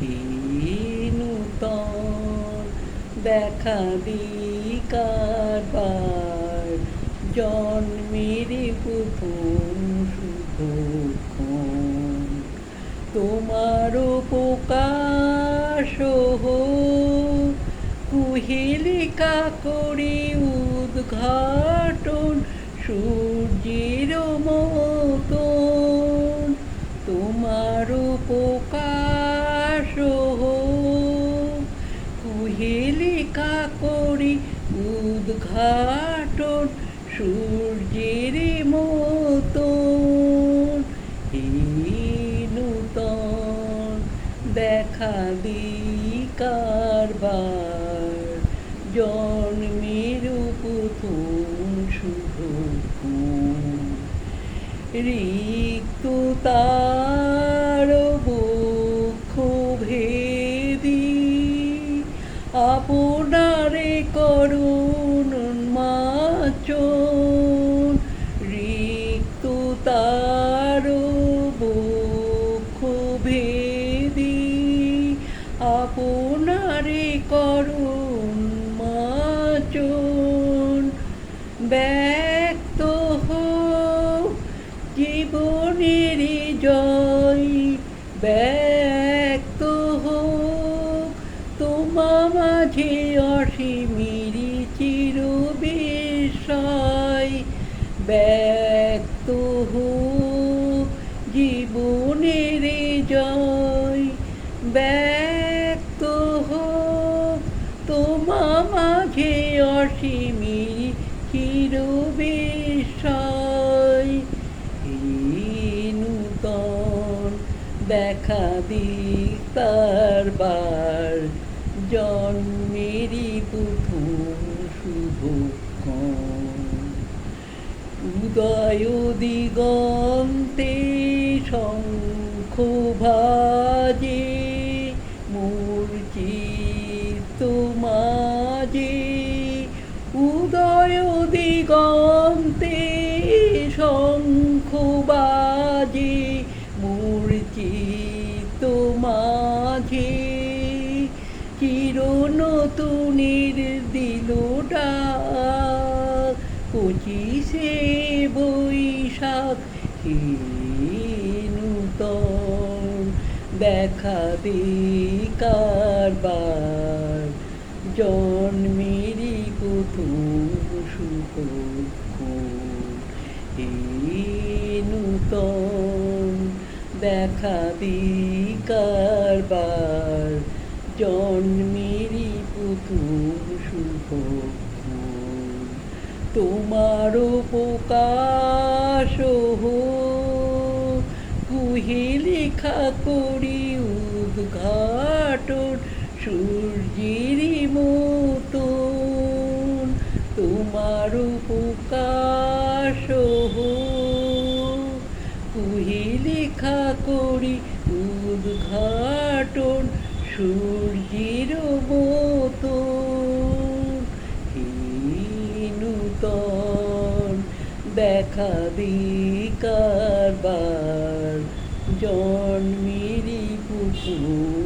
হে নূতন দেখা দিই কারবার, জন্মের প্রথম শুভক্ষণ। তোমার প্রকাশ হোক, কুহেলিকা করি উদ্ঘাটন সূর্যের মতন। তোমার প্রকাশ হোক, কুহেলিকা করি উদ্ঘাটন সূর্যের মতন। হে নূতন দেখা দিই কারবার, জন্মের প্রথম শুভক্ষণ। রিক্ত তার বক্ষ ভেদি, আপনারে করুণ উন্মাচন। রিক্ত তার বক্ষ ভেদি, আপনারে করুণ উন্মাচন। ব্যক্ত হোক জীবনের জয়, ব্যক্ত হোক তোমা মাঝে অসীমের চির বিস্ময়। ব্যক্ত হোক জীবনের জয়, ব্যক্ত হোক তোমা মাঝে অসীমের চির বিস্ময়। হে নূতন দেখা দিই কারবার, জন্মেরই প্রথম শুভক্ষণ। উদয় দিগন্তে শঙ্খ বাজে, মূর্ছিত মাঝে। উদয় দিগন্তে শঙ্খ বাজে, মূর্ছিত মাঝে। চির নতুনের দিল ডাক, 25শে বৈশাখ। হে নূতন দেখা দিই কারবার, জন্মেরই প্রথম শুভক্ষণ। হে নূতন দেখা দিই কারবার, জন্মেরই প্রথম শুভক্ষণ। তোমার প্রকাশ হোক, কুহেলিকা করি উদ্ঘাটন সূর্যের মতন। তোমার প্রকাশ হোক, কুহেলিকা করি উদ্ঘাটন সূর্যের মতন। হে নূতন দেখা দিই কারবার, জন্মেরই প্রথম